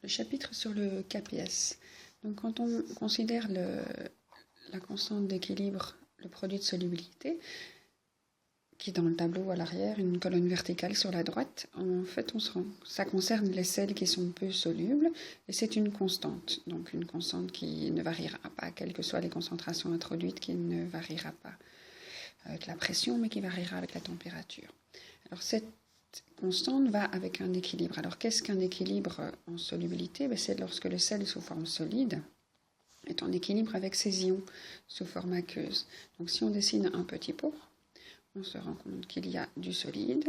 Chapitre sur le KPS. Donc, quand on considère la constante d'équilibre, le produit de solubilité, qui est dans le tableau à l'arrière, une colonne verticale sur la droite, en fait, ça concerne les sels qui sont peu solubles, et c'est une constante. Donc, une constante qui ne variera pas, quelles que soient les concentrations introduites, qui ne variera pas avec la pression, mais qui variera avec la température. Alors, cette constante va avec un équilibre. Alors, qu'est-ce qu'un équilibre en solubilité? C'est lorsque le sel sous forme solide est en équilibre avec ses ions sous forme aqueuse. Donc, si on dessine un petit pot, on se rend compte qu'il y a du solide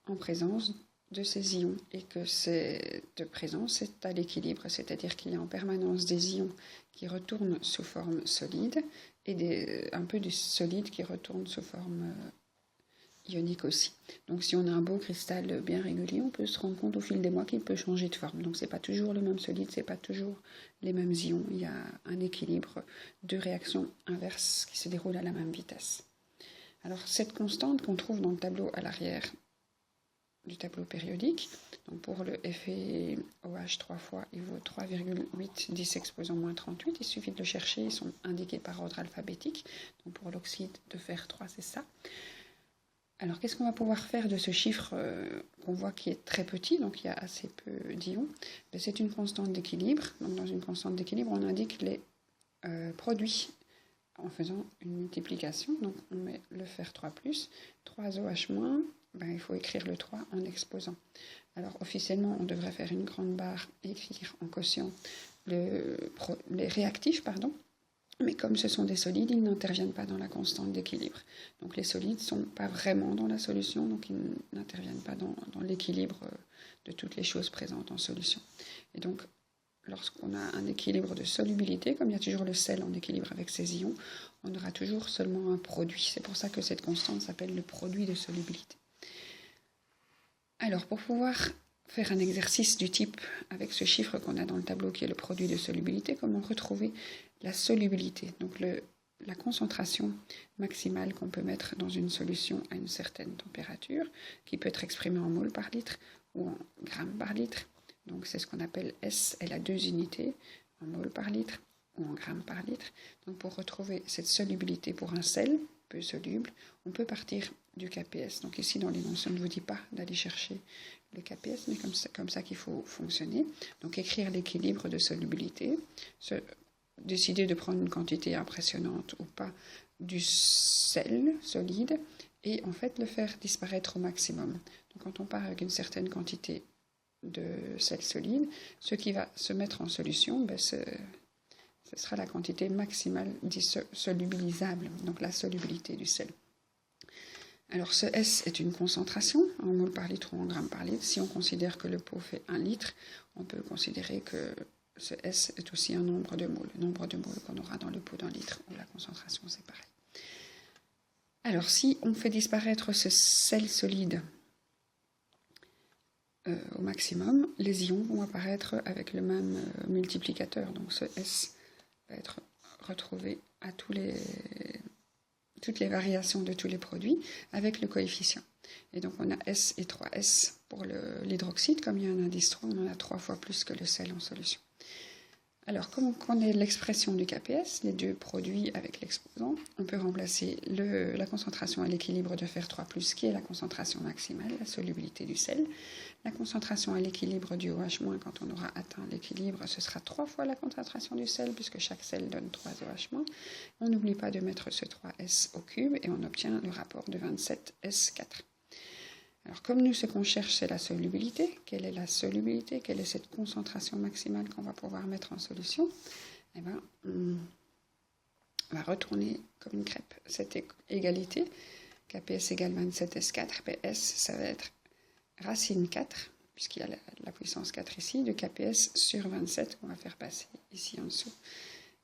en présence de ces ions et que cette présence est à l'équilibre, c'est-à-dire qu'il y a en permanence des ions qui retournent sous forme solide et un peu du solide qui retourne sous forme ionique aussi. Donc si on a un beau cristal bien régulier, on peut se rendre compte au fil des mois qu'il peut changer de forme. Donc c'est pas toujours le même solide, c'est pas toujours les mêmes ions. Il y a un équilibre de réactions inverses qui se déroulent à la même vitesse. Alors cette constante qu'on trouve dans le tableau à l'arrière du tableau périodique, donc pour le FeOH 3 fois, il vaut 3,8 10 exposant moins 38. Il suffit de le chercher, ils sont indiqués par ordre alphabétique. Donc pour l'oxyde de fer 3, c'est ça. Alors, qu'est-ce qu'on va pouvoir faire de ce chiffre qu'on voit qui est très petit, donc il y a assez peu d'ions? C'est une constante d'équilibre. Donc, dans une constante d'équilibre, on indique les produits en faisant une multiplication. Donc, on met le fer 3+, 3OH-, il faut écrire le 3 en exposant. Alors, officiellement, on devrait faire une grande barre et écrire en quotient les réactifs, mais comme ce sont des solides, ils n'interviennent pas dans la constante d'équilibre. Donc les solides ne sont pas vraiment dans la solution, donc ils n'interviennent pas dans l'équilibre de toutes les choses présentes en solution. Et donc, lorsqu'on a un équilibre de solubilité, comme il y a toujours le sel en équilibre avec ses ions, on aura toujours seulement un produit. C'est pour ça que cette constante s'appelle le produit de solubilité. Alors, pour pouvoir faire un exercice du type avec ce chiffre qu'on a dans le tableau qui est le produit de solubilité, comment retrouver la solubilité, donc la concentration maximale qu'on peut mettre dans une solution à une certaine température, qui peut être exprimée en mol par litre ou en grammes par litre. Donc c'est ce qu'on appelle S, elle a 2 unités, en mol par litre ou en grammes par litre. Donc pour retrouver cette solubilité pour un sel peu soluble, on peut partir du KPS. Donc ici dans l'énoncé, on ne vous dit pas d'aller chercher le KPS, mais comme ça qu'il faut fonctionner. Donc écrire l'équilibre de solubilité, décider de prendre une quantité impressionnante ou pas du sel solide et en fait le faire disparaître au maximum. Donc quand on part avec une certaine quantité de sel solide, ce qui va se mettre en solution, ce sera la quantité maximale solubilisable, donc la solubilité du sel. Alors ce S est une concentration en mol par litre ou en grammes par litre. Si on considère que le pot fait 1 litre, on peut considérer que ce S est aussi un nombre de moles. Le nombre de moles qu'on aura dans le pot d'un litre, où la concentration c'est pareil. Alors si on fait disparaître ce sel solide au maximum, les ions vont apparaître avec le même multiplicateur. Donc ce S va être retrouvé à toutes les variations de tous les produits avec le coefficient. Et donc on a S et 3S pour l'hydroxyde. Comme il y a un indice 3, on en a 3 fois plus que le sel en solution. Alors, comme on connaît l'expression du KPS, les deux produits avec l'exposant, on peut remplacer la concentration à l'équilibre de fer 3+, qui est la concentration maximale, la solubilité du sel. La concentration à l'équilibre du OH-, quand on aura atteint l'équilibre, ce sera 3 fois la concentration du sel, puisque chaque sel donne 3 OH-. On n'oublie pas de mettre ce 3S au cube, et on obtient le rapport de 27S4. Alors, comme nous, ce qu'on cherche, c'est la solubilité. Quelle est la solubilité? Quelle est cette concentration maximale qu'on va pouvoir mettre en solution? On va retourner comme une crêpe cette égalité. KPS égale 27S4. PS, ça va être racine 4, puisqu'il y a la puissance 4 ici, de KPS sur 27 qu'on va faire passer ici en dessous.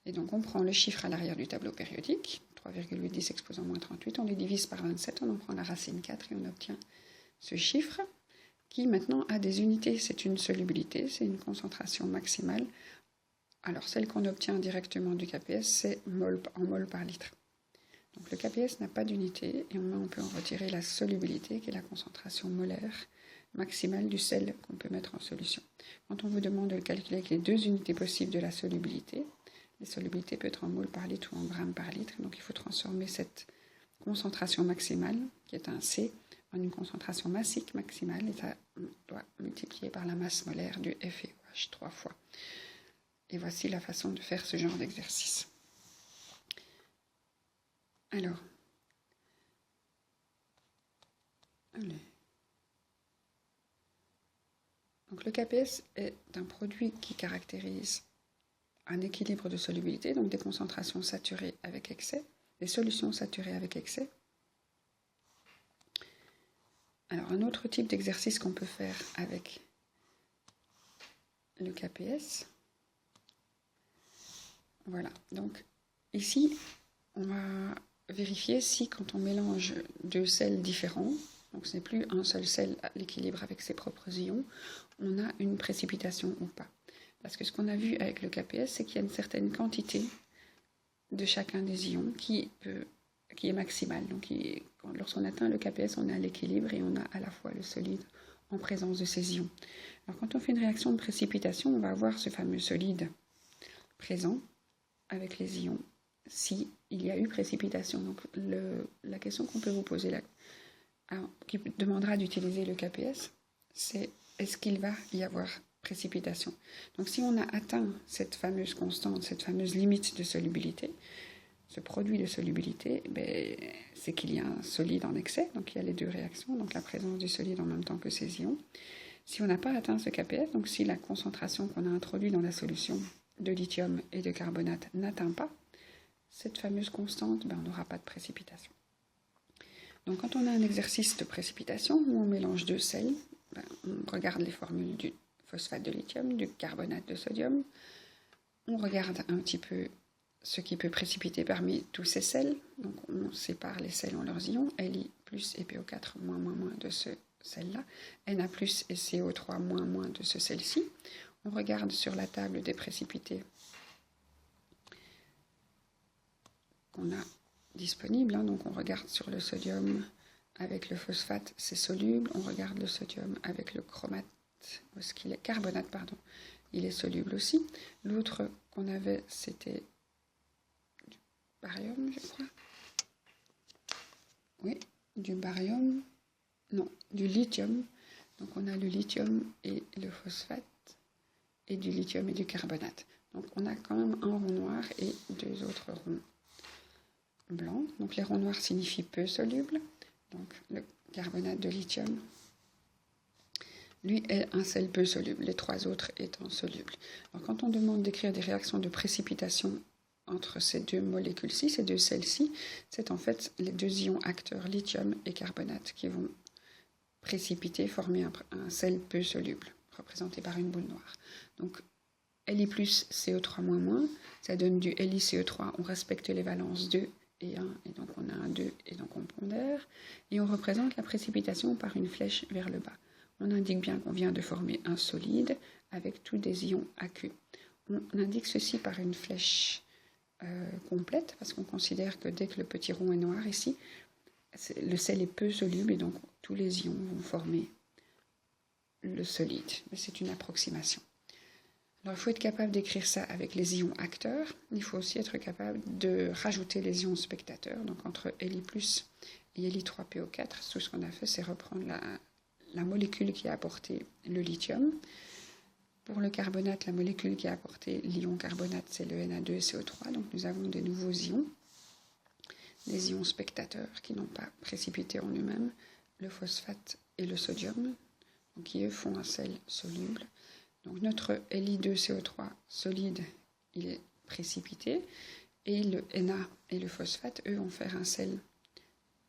Et donc, on prend le chiffre à l'arrière du tableau périodique, 3,8 10 exposant moins 38, on les divise par 27, on en prend la racine 4 et on obtient ce chiffre qui maintenant a des unités. C'est une solubilité, c'est une concentration maximale. Alors celle qu'on obtient directement du KPS, c'est en mol par litre. Donc le KPS n'a pas d'unité et on peut en retirer la solubilité qui est la concentration molaire maximale du sel qu'on peut mettre en solution. Quand on vous demande de le calculer avec les 2 unités possibles de la solubilité, la solubilité peut être en mol par litre ou en grammes par litre, donc il faut transformer cette concentration maximale, qui est un C, en une concentration massique maximale, et ça doit multiplier par la masse molaire du FeOH 3 fois. Et voici la façon de faire ce genre d'exercice. Alors, donc le KPS est un produit qui caractérise un équilibre de solubilité, donc des concentrations saturées avec excès, des solutions saturées avec excès. Alors un autre type d'exercice qu'on peut faire avec le KPS, voilà, donc ici on va vérifier si quand on mélange 2 sels différents, donc ce n'est plus un seul sel à l'équilibre avec ses propres ions, on a une précipitation ou pas. Parce que ce qu'on a vu avec le KPS, c'est qu'il y a une certaine quantité de chacun des ions qui est maximale. Donc lorsqu'on atteint le KPS, on est à l'équilibre et on a à la fois le solide en présence de ces ions. Alors quand on fait une réaction de précipitation, on va avoir ce fameux solide présent avec les ions si il y a eu précipitation. Donc la question qu'on peut vous poser là, qui demandera d'utiliser le KPS, c'est est-ce qu'il va y avoir précipitation. Donc si on a atteint cette fameuse constante, cette fameuse limite de solubilité, ce produit de solubilité, c'est qu'il y a un solide en excès, donc il y a les 2 réactions, donc la présence du solide en même temps que ces ions. Si on n'a pas atteint ce KPS, donc si la concentration qu'on a introduite dans la solution de lithium et de carbonate n'atteint pas cette fameuse constante, on n'aura pas de précipitation. Donc quand on a un exercice de précipitation où on mélange 2 sels, on regarde les formules du phosphate de lithium, du carbonate de sodium. On regarde un petit peu ce qui peut précipiter parmi tous ces sels. Donc on sépare les sels en leurs ions, Li plus et PO4 moins moins moins de ce sel-là, Na plus et CO3 moins moins de ce sel-ci. On regarde sur la table des précipités qu'on a disponibles. Donc on regarde sur le sodium avec le phosphate, c'est soluble. On regarde le sodium avec le chromate, où est-ce qu'il est, carbonate, pardon, il est soluble aussi. L'autre qu'on avait, c'était du barium, je crois. Oui, du barium, non, du lithium. Donc on a le lithium et le phosphate, et du lithium et du carbonate. Donc on a quand même un rond noir et 2 autres ronds blancs. Donc les ronds noirs signifient peu solubles. Donc le carbonate de lithium, lui, est un sel peu soluble, les 3 autres étant solubles. Alors quand on demande d'écrire des réactions de précipitation entre ces 2 molécules-ci, ces 2 sels-ci, c'est en fait les 2 ions acteurs, lithium et carbonate, qui vont précipiter, former un sel peu soluble, représenté par une boule noire. Donc Li plus CO3-, ça donne du LiCO3, on respecte les valences 2 et 1, et donc on a un 2, et donc on pondère, et on représente la précipitation par une flèche vers le bas. On indique bien qu'on vient de former un solide avec tous des ions aqueux. On indique ceci par une flèche complète, parce qu'on considère que dès que le petit rond est noir ici, le sel est peu soluble, et donc tous les ions vont former le solide. Mais c'est une approximation. Alors, il faut être capable d'écrire ça avec les ions acteurs. Il faut aussi être capable de rajouter les ions spectateurs. Donc, entre Li+, et Li3PO4, tout ce qu'on a fait, c'est reprendre la molécule qui a apporté le lithium. Pour le carbonate, la molécule qui a apporté l'ion carbonate, c'est le Na2CO3. Donc, nous avons des nouveaux ions, des ions spectateurs qui n'ont pas précipité en eux-mêmes, le phosphate et le sodium, donc qui, eux, font un sel soluble. Donc notre Li2CO3 solide, il est précipité, et le Na et le phosphate, eux, vont faire un sel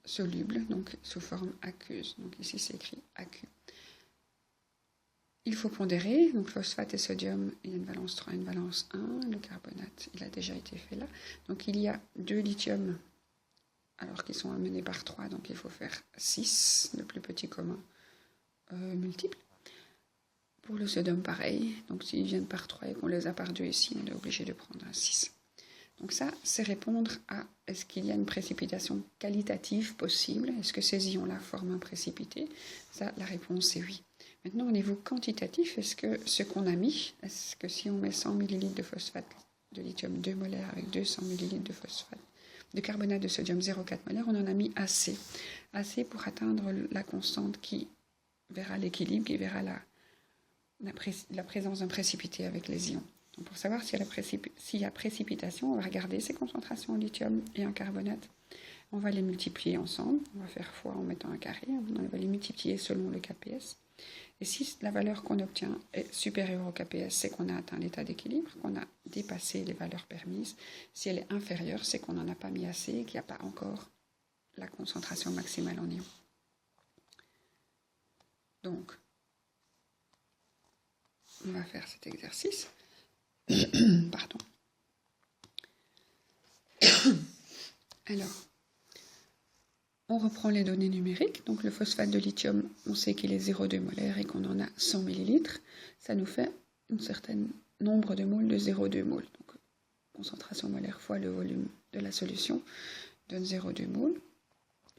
soluble, donc sous forme aqueuse. Donc ici, c'est écrit aqueux. Il faut pondérer, donc phosphate et sodium, il y a une valence 3 et une valence 1. Le carbonate, il a déjà été fait là. Donc il y a 2 lithiums, alors qu'ils sont amenés par 3, donc il faut faire 6, le plus petit commun multiple. Pour le sodium, pareil. Donc, s'ils viennent par 3 et qu'on les a par 2 ici, on est obligé de prendre un 6. Donc ça, c'est répondre à est-ce qu'il y a une précipitation qualitative possible? Est-ce que ces ions-là forment un précipité? Ça, la réponse est oui. Maintenant, au niveau quantitatif, est-ce que ce qu'on a mis, est-ce que si on met 100 ml de phosphate de lithium 2 molaires avec 200 ml de phosphate de carbonate de sodium 0,4 molaires, on en a mis assez? Assez pour atteindre la constante qui verra l'équilibre, qui verra la présence d'un précipité avec les ions. Donc pour savoir s'il y a précipitation, on va regarder ces concentrations en lithium et en carbonate. On va les multiplier ensemble. On va faire fois en mettant un carré. On va les multiplier selon le KPS. Et si la valeur qu'on obtient est supérieure au KPS, c'est qu'on a atteint l'état d'équilibre, qu'on a dépassé les valeurs permises. Si elle est inférieure, c'est qu'on n'en a pas mis assez et qu'il n'y a pas encore la concentration maximale en ions. Donc, on va faire cet exercice. Pardon. Alors, on reprend les données numériques. Donc, le phosphate de lithium, on sait qu'il est 0,2 molaire et qu'on en a 100 ml. Ça nous fait un certain nombre de moles de 0,2 moles. Donc, concentration molaire fois le volume de la solution donne 0,2 moles.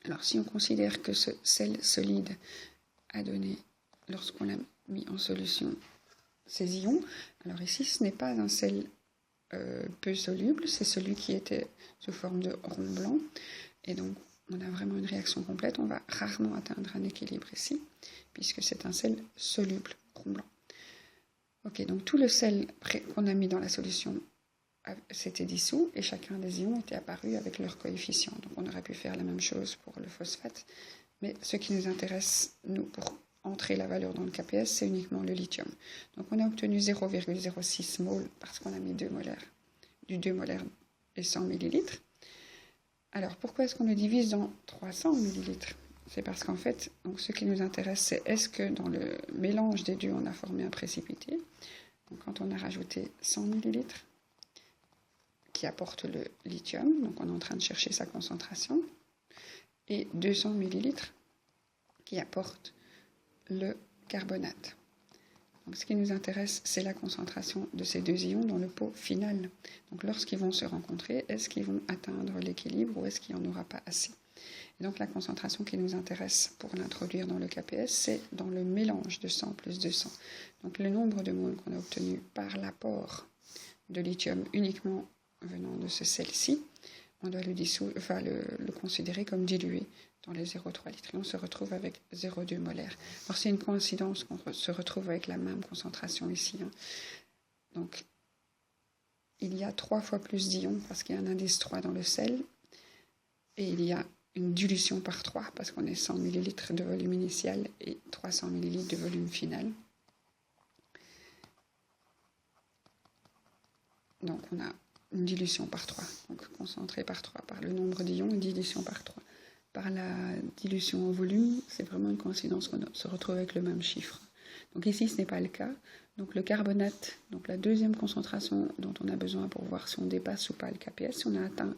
Alors, si on considère que ce sel solide a donné, lorsqu'on l'a mis en solution, ces ions, alors ici, ce n'est pas un sel peu soluble, c'est celui qui était sous forme de rond blanc. Et donc, on a vraiment une réaction complète. On va rarement atteindre un équilibre ici, puisque c'est un sel soluble, rond blanc. Ok, donc tout le sel qu'on a mis dans la solution s'était dissous, et chacun des ions était apparu avec leur coefficient. Donc on aurait pu faire la même chose pour le phosphate, mais ce qui nous intéresse, nous, pour entrer la valeur dans le KPS, c'est uniquement le lithium. Donc on a obtenu 0,06 mol parce qu'on a mis 2 molaires, du 2 molaires et 100 millilitres. Alors pourquoi est-ce qu'on le divise dans 300 millilitres? C'est parce qu'en fait, donc, ce qui nous intéresse, c'est est-ce que dans le mélange des deux, on a formé un précipité. Donc quand on a rajouté 100 millilitres qui apporte le lithium, donc on est en train de chercher sa concentration, et 200 millilitres qui apporte le carbonate. Donc, ce qui nous intéresse, c'est la concentration de ces deux ions dans le pot final. Donc, lorsqu'ils vont se rencontrer, est-ce qu'ils vont atteindre l'équilibre ou est-ce qu'il n'y en aura pas assez? Et donc, la concentration qui nous intéresse pour l'introduire dans le KPS, c'est dans le mélange de 100 plus 200. Donc, le nombre de moles qu'on a obtenu par l'apport de lithium uniquement venant de ce sel-ci, on doit le considérer comme dilué dans les 0,3 litres. Et on se retrouve avec 0,2 molaire. Alors c'est une coïncidence qu'on se retrouve avec la même concentration ici. Donc il y a 3 fois plus d'ions parce qu'il y a un indice 3 dans le sel. Et il y a une dilution par 3 parce qu'on est 100 ml de volume initial et 300 ml de volume final. Donc on a une dilution par 3, donc concentré par 3, par le nombre d'ions, une dilution par 3. Par la dilution en volume, c'est vraiment une coïncidence qu'on se retrouve avec le même chiffre. Donc ici, ce n'est pas le cas. Donc le carbonate, donc la deuxième concentration dont on a besoin pour voir si on dépasse ou pas le KPS, si on a atteint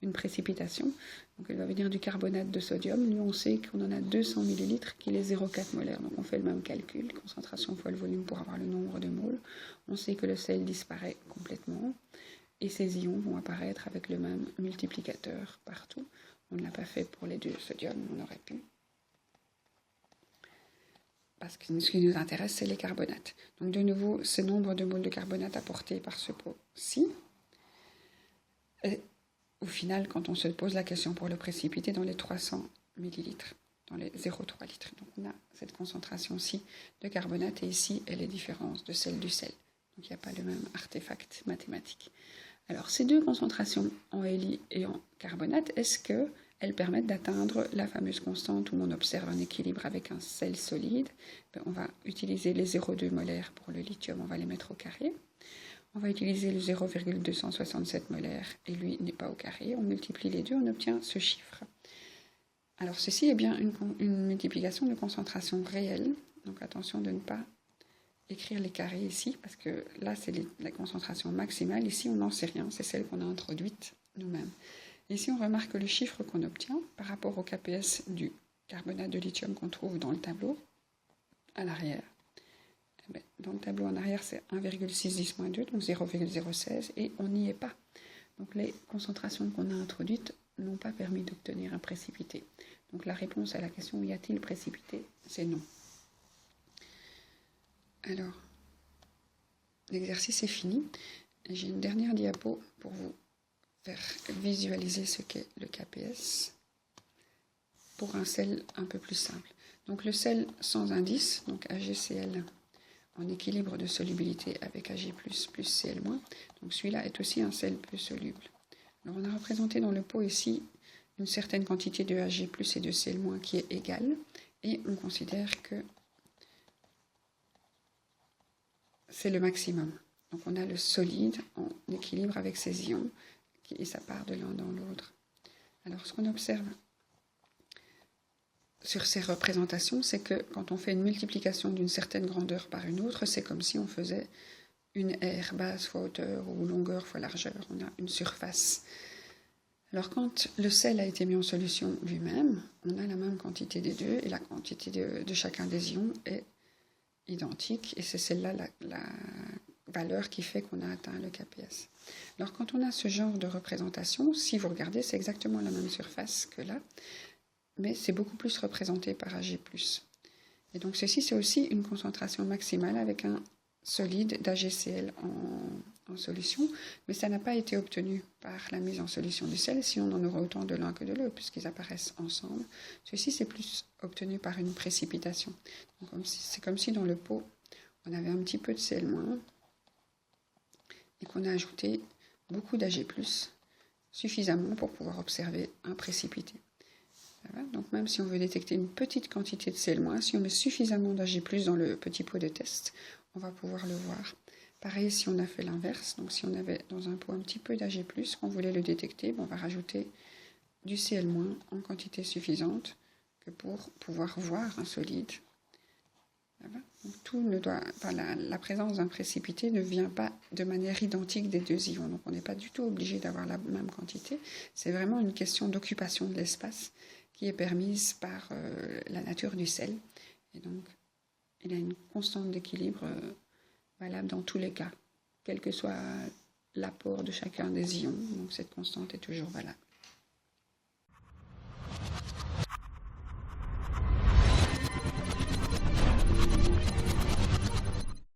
une précipitation, donc elle va venir du carbonate de sodium. Lui, on sait qu'on en a 200 ml, qu'il est 0,4 molaire. Donc on fait le même calcul, concentration fois le volume pour avoir le nombre de moles. On sait que le sel disparaît complètement. Et ces ions vont apparaître avec le même multiplicateur partout. On ne l'a pas fait pour les deux sodium, on aurait pu. Parce que ce qui nous intéresse, c'est les carbonates. Donc de nouveau, ce nombre de moles de carbonate apportés par ce pot-ci. Et au final, quand on se pose la question pour le précipiter, dans les 300 millilitres, dans les 0,3 litres. Donc on a cette concentration-ci de carbonate, et ici, elle est différente de celle du sel. Donc il n'y a pas le même artefact mathématique. Alors, ces deux concentrations en Li et en carbonate, est-ce qu'elles permettent d'atteindre la fameuse constante où on observe un équilibre avec un sel solide? On va utiliser les 0,2 molaires pour le lithium, on va les mettre au carré. On va utiliser le 0,267 molaires, et lui n'est pas au carré. On multiplie les deux, on obtient ce chiffre. Alors, ceci est bien une multiplication de concentration réelle. Donc, attention de ne pas écrire les carrés ici, parce que là, c'est la concentration maximale. Ici, on n'en sait rien, c'est celle qu'on a introduite nous-mêmes. Ici, on remarque le chiffre qu'on obtient par rapport au KPS du carbonate de lithium qu'on trouve dans le tableau à l'arrière. Dans le tableau en arrière, c'est 1,610-2, donc 0,016, et on n'y est pas. Donc les concentrations qu'on a introduites n'ont pas permis d'obtenir un précipité. Donc la réponse à la question « y a-t-il précipité ?» c'est non. Alors, l'exercice est fini. J'ai une dernière diapo pour vous faire visualiser ce qu'est le KPS pour un sel un peu plus simple. Donc le sel sans indice, donc AgCl en équilibre de solubilité avec Ag+, plus Cl-. Donc celui-là est aussi un sel peu soluble. Alors on a représenté dans le pot ici une certaine quantité de Ag+ et de Cl- qui est égale, et on considère que c'est le maximum. Donc on a le solide en équilibre avec ses ions, et ça part de l'un dans l'autre. Alors ce qu'on observe sur ces représentations, c'est que quand on fait une multiplication d'une certaine grandeur par une autre, c'est comme si on faisait une aire, base fois hauteur, ou longueur fois largeur. On a une surface. Alors quand le sel a été mis en solution lui-même, on a la même quantité des deux, et la quantité de chacun des ions est identique, et c'est celle-là la valeur qui fait qu'on a atteint le KPS. Alors quand on a ce genre de représentation, si vous regardez, c'est exactement la même surface que là, mais c'est beaucoup plus représenté par Ag+. Et donc ceci, c'est aussi une concentration maximale avec un solide d'AgCl en solution, mais ça n'a pas été obtenu par la mise en solution du sel, sinon on en aura autant de l'un que de l'autre, puisqu'ils apparaissent ensemble. Ceci, c'est plus obtenu par une précipitation. C'est comme si dans le pot, on avait un petit peu de Cl-, et qu'on a ajouté beaucoup d'Ag+, suffisamment pour pouvoir observer un précipité. Donc même si on veut détecter une petite quantité de Cl-, si on met suffisamment d'Ag+ dans le petit pot de test, on va pouvoir le voir. Pareil si on a fait l'inverse, donc si on avait dans un pot un petit peu d'Ag+, qu'on voulait le détecter, on va rajouter du Cl- en quantité suffisante que pour pouvoir voir un solide. Donc la présence d'un précipité ne vient pas de manière identique des deux ions, donc on n'est pas du tout obligé d'avoir la même quantité, c'est vraiment une question d'occupation de l'espace qui est permise par la nature du sel, et donc il a une constante d'équilibre valable dans tous les cas, quel que soit l'apport de chacun des ions, donc cette constante est toujours valable.